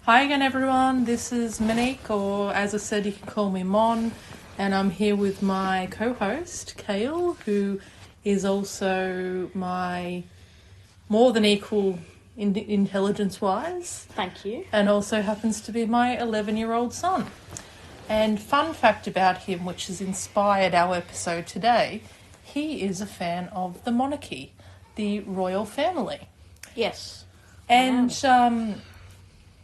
Hi again, everyone. This is Monique, or as I said, you can call me Mon, and I'm here with my co-host, Kale, who is also my more than equal intelligence-wise. Thank you. And also happens to be my 11-year-old son. And fun fact about him, which has inspired our episode today, he is a fan of the monarchy, the royal family. Yes. And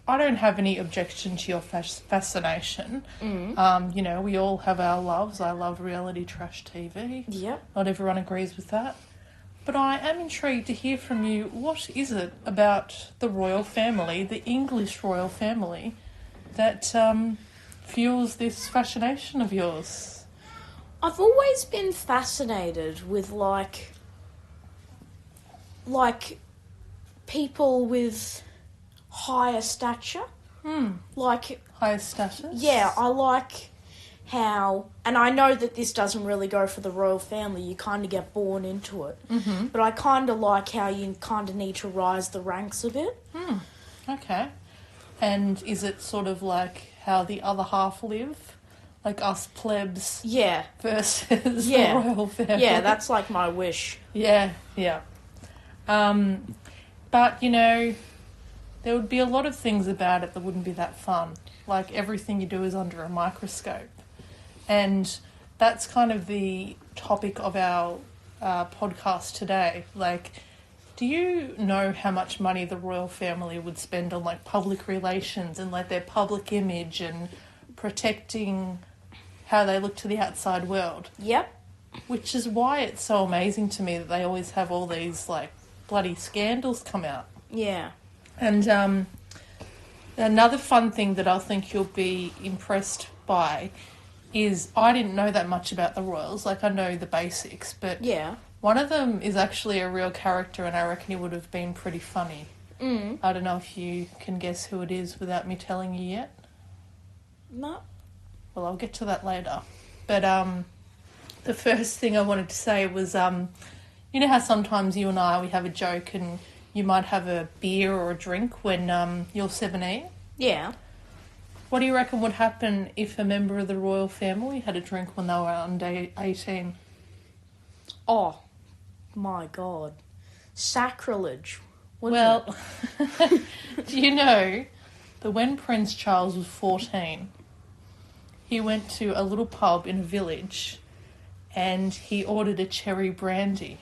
I don't have any objection to your fascination. We all have our loves. I love reality trash TV. Yep. Not everyone agrees with that. But I am intrigued to hear from you, what is it about the royal family, the English royal family, that fuels this fascination of yours? I've always been fascinated with, like people with higher stature. Like, Higher status? yeah, I like how, and I know that this doesn't really go for the royal family, you kind of get born into it. Mm-hmm. But I kind of like how you kind of need to rise the ranks a bit. Okay. And is it sort of like how the other half live? Like us plebs Yeah. versus Yeah. the royal family? Yeah, that's like my wish. Yeah. But, there would be a lot of things about it that wouldn't be that fun. Like, everything you do is under a microscope. And that's kind of the topic of our podcast today. Like, do you know how much money the royal family would spend on, like, public relations and, like, their public image and protecting how they look to the outside world? Yep. Which is why it's so amazing to me that they always have all these, like, bloody scandals come out. Yeah. And another fun thing that I think you'll be impressed by is, I didn't know that much about the royals. Like, I know the basics, but Yeah. one of them is actually a real character, and I reckon he would have been pretty funny. I don't know if you can guess who it is without me telling you yet. No. Well, I'll get to that later. But the first thing I wanted to say was, you know how sometimes you and I, we have a joke and you might have a beer or a drink when you're 17? Yeah. What do you reckon would happen if a member of the royal family had a drink when they were under 18? Oh, my God. Sacrilege. Well, do you know that when Prince Charles was 14, he went to a little pub in a village and he ordered a cherry brandy,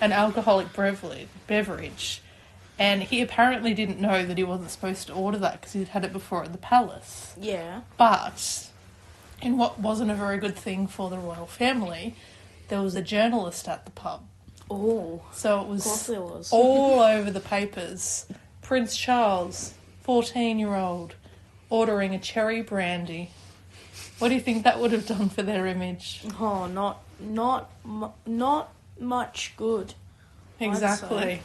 an alcoholic beverage, and he apparently didn't know that he wasn't supposed to order that because he'd had it before at the palace. Yeah. But in what wasn't a very good thing for the royal family, there was a journalist at the pub. Oh. So it Of course was there was. all over the papers. Prince Charles, 14-year-old, ordering a cherry brandy. What do you think that would have done for their image? Oh, not much good. Exactly.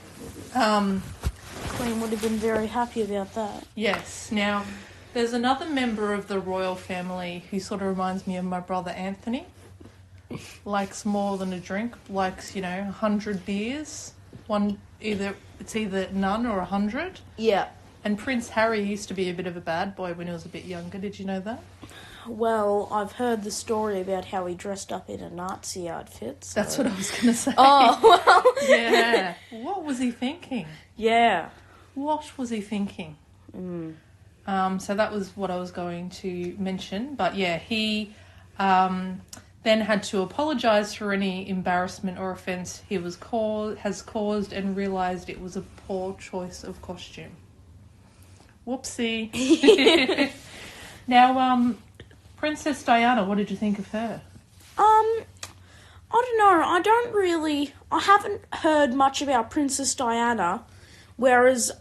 Queen would have been very happy about that. Yes. Now, there's another member of the royal family who sort of reminds me of my brother Anthony. Likes more than a drink. Likes, 100 beers. It's either none or 100. Yeah. And Prince Harry used to be a bit of a bad boy when he was a bit younger. Did you know that? Well, I've heard the story about how he dressed up in a Nazi outfit. So. That's what I was going to say. Oh, well. Yeah. What was he thinking? Yeah. What was he thinking? So that was what I was going to mention. But yeah, he then had to apologise for any embarrassment or offence he has caused, and realised it was a poor choice of costume. Whoopsie. Now, Princess Diana, what did you think of her? I don't know. I haven't heard much about Princess Diana, whereas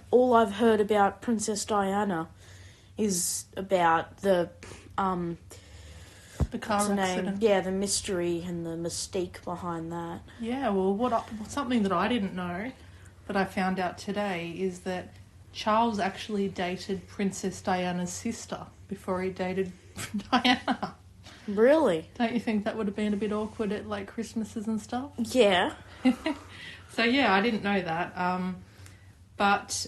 all I've heard about Princess Diana is about the car accident. Yeah, the mystery and the mystique behind that. Yeah, well, something that I didn't know that I found out today is that Charles actually dated Princess Diana's sister before he dated Diana. Really? Don't you think that would have been a bit awkward at, like, Christmases and stuff? Yeah. So, yeah, I didn't know that. But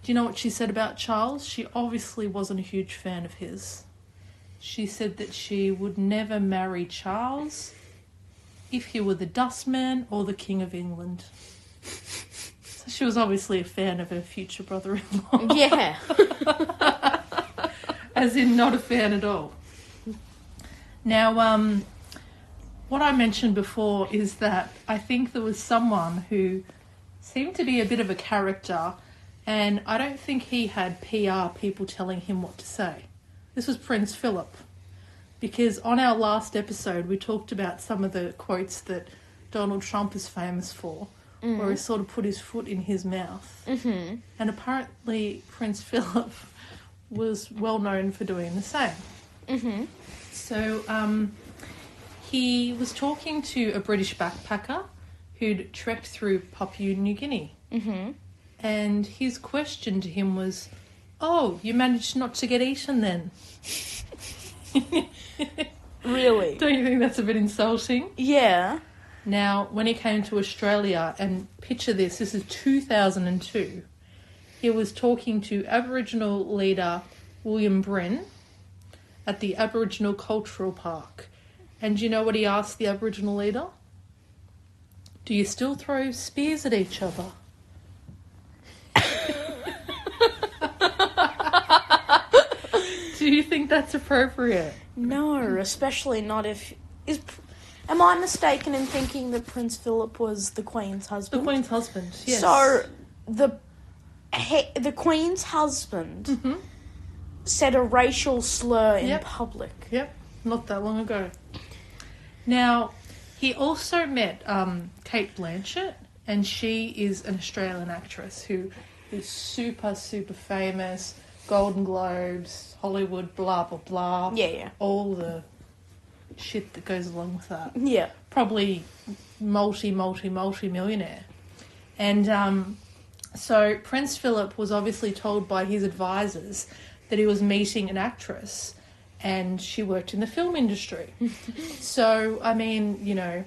Do you know what she said about Charles? She obviously wasn't a huge fan of his. She said that she would never marry Charles if he were the dustman or the King of England. So she was obviously a fan of her future brother-in-law. Yeah. As in not a fan at all. Now, what I mentioned before is that I think there was someone who seemed to be a bit of a character, and I don't think he had PR people telling him what to say. This was Prince Philip. Because on our last episode, we talked about some of the quotes that Donald Trump is famous for, where he sort of put his foot in his mouth. Mm-hmm. And apparently Prince Philip was well known for doing the same. Mm-hmm. So he was talking to a British backpacker who'd trekked through Papua New Guinea. Mm-hmm. And his question to him was, "Oh, you managed not to get eaten then?" Really? Don't you think that's a bit insulting? Yeah. Now, when he came to Australia, and picture this is 2002, he was talking to Aboriginal leader William Bren at the Aboriginal Cultural Park. And do you know what he asked the Aboriginal leader? Do you still throw spears at each other? Do you think that's appropriate? No, especially not if... Am I mistaken in thinking that Prince Philip was the Queen's husband? The Queen's husband, yes. So, the Queen's husband said a racial slur in public. Yep, not that long ago. Now, he also met Kate Blanchett, and she is an Australian actress who is super, super famous, Golden Globes, Hollywood, blah, blah, blah. Yeah. All the shit that goes along with that. Yeah. Probably multi-millionaire. And so Prince Philip was obviously told by his advisors that he was meeting an actress and she worked in the film industry. So, I mean, you know,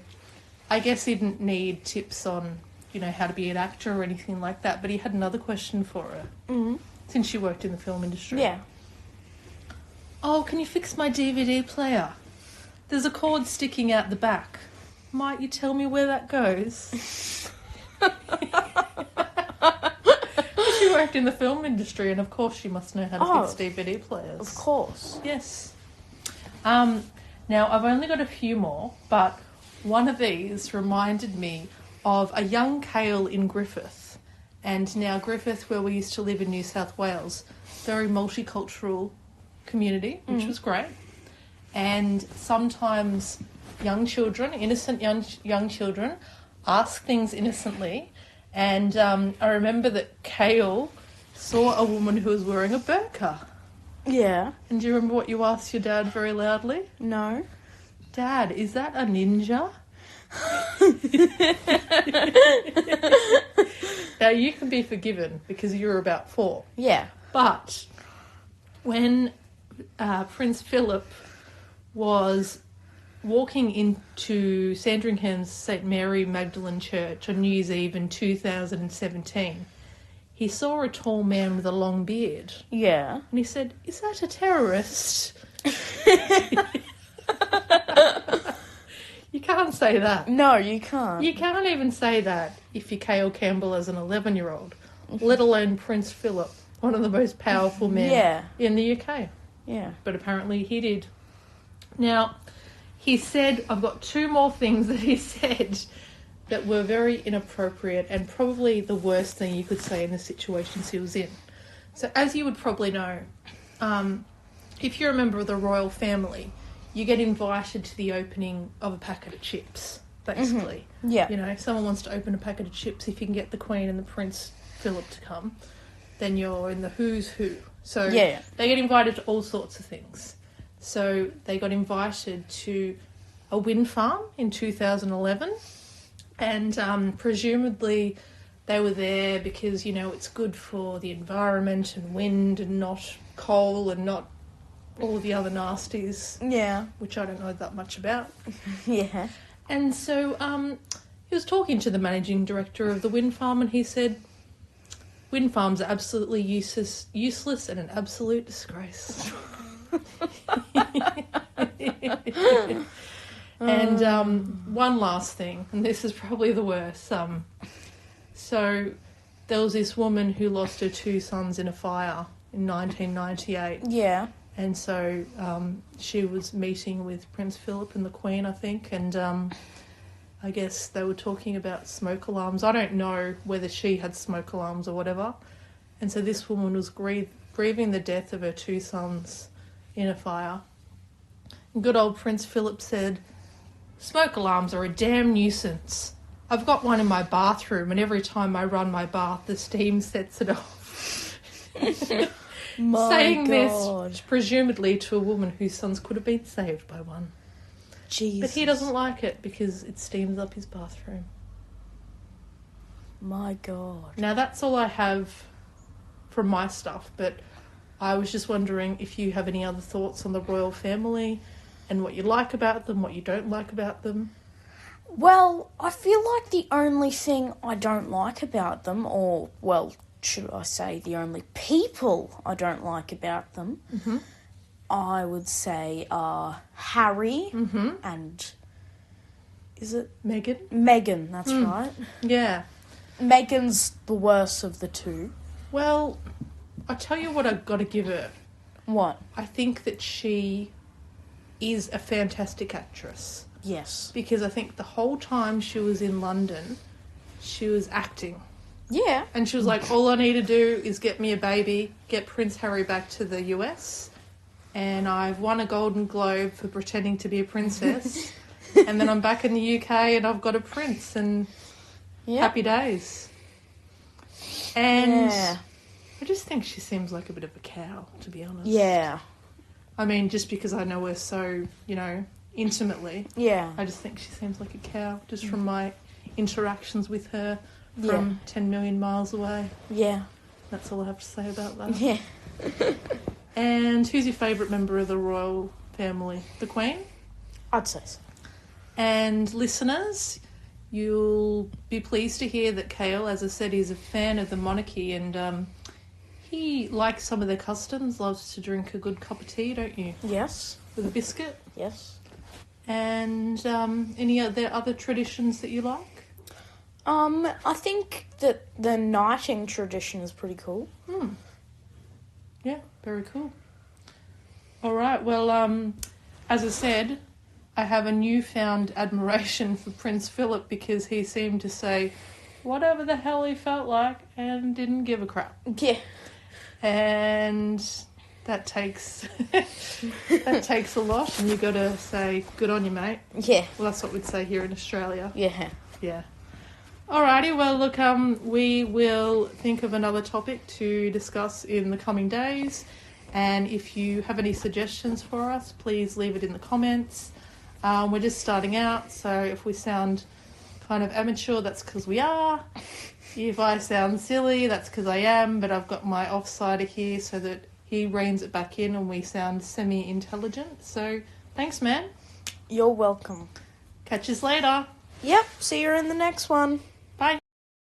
I guess he didn't need tips on, you know, how to be an actor or anything like that, but he had another question for her. Mm-hmm. Since she worked in the film industry. Yeah. "Oh, can you fix my DVD player? There's a cord sticking out the back. Might you tell me where that goes?" She worked in the film industry, and of course she must know how to fix DVD players. Of course. Yes. Now, I've only got a few more, but one of these reminded me of a young Cale in Griffith. And now Griffith, where we used to live in New South Wales, very multicultural community, which was great. And sometimes young children, innocent young children, ask things innocently. And I remember that Cale saw a woman who was wearing a burqa. Yeah. And do you remember what you asked your dad very loudly? No. "Dad, is that a ninja?" Now, you can be forgiven because you were about 4. Yeah. But when Prince Philip was walking into Sandringham's St. Mary Magdalene Church on New Year's Eve in 2017, he saw a tall man with a long beard. Yeah. And he said, "Is that a terrorist?" You can't say that. No, you can't. You can't even say that if you're Cale Campbell as an 11-year-old, let alone Prince Philip, one of the most powerful men in the UK. Yeah. But apparently he did. Now, he said, I've got 2 more things that he said that were very inappropriate and probably the worst thing you could say in the situations he was in. So as you would probably know, if you're a member of the royal family, you get invited to the opening of a packet of chips, basically. Mm-hmm. Yeah. You know, if someone wants to open a packet of chips, if you can get the Queen and the Prince Philip to come, then you're in the who's who. So they get invited to all sorts of things. So they got invited to a wind farm in 2011, and presumably they were there because, you know, it's good for the environment and wind and not coal and not all of the other nasties. Yeah. Which I don't know that much about. Yeah. And so he was talking to the managing director of the wind farm and he said, Wind farms are absolutely useless and an absolute disgrace. And one last thing, and this is probably the worst. So there was this woman who lost her 2 sons in a fire in 1998. Yeah. And so she was meeting with Prince Philip and the Queen, I think, and I guess they were talking about smoke alarms. I don't know whether she had smoke alarms or whatever. And so this woman was grieving the death of her 2 sons in a fire. And good old Prince Philip said, "Smoke alarms are a damn nuisance. I've got one in my bathroom, and every time I run my bath, the steam sets it off." Saying God. this presumably to a woman whose sons could have been saved by one. Jesus. But he doesn't like it because it steams up his bathroom. My God. Now that's all I have from my stuff, but I was just wondering if you have any other thoughts on the royal family and what you like about them, what you don't like about them. Well, I feel like the only thing I don't like about them, or, well, should I say the only people I don't like about them, I would say are Harry and... Is it? Meghan, that's right. Yeah. Meghan's the worst of the two. Well, I tell you what I've got to give her. What? I think that she is a fantastic actress. Yes. Because I think the whole time she was in London, she was acting. Yeah. And she was like, all I need to do is get me a baby, get Prince Harry back to the US, and I've won a Golden Globe for pretending to be a princess, and then I'm back in the UK and I've got a prince, and happy days. And I just think she seems like a bit of a cow, to be honest. Yeah. I mean, just because I know her so, intimately. Yeah. I just think she seems like a cow, just from my interactions with her from 10 million miles away. Yeah. That's all I have to say about that. Yeah. And who's your favourite member of the royal family? The Queen? I'd say so. And listeners, you'll be pleased to hear that Kale, as I said, is a fan of the monarchy, and he likes some of their customs, loves to drink a good cup of tea, don't you? Yes. With a biscuit. Yes. And any other traditions that you like? I think that the knighting tradition is pretty cool. Yeah, very cool. All right, well, as I said, I have a newfound admiration for Prince Philip because he seemed to say whatever the hell he felt like and didn't give a crap. Yeah. And that takes a lot, and you got to say good on you, mate. Yeah. Well, that's what we'd say here in Australia. Yeah. Yeah. Alrighty, well, look, we will think of another topic to discuss in the coming days, and if you have any suggestions for us, please leave it in the comments. We're just starting out, so if we sound kind of amateur, that's because we are. If I sound silly, that's because I am, but I've got my offsider here so that he reins it back in and we sound semi-intelligent. So, thanks, man. You're welcome. Catch us later. Yep, see you in the next one.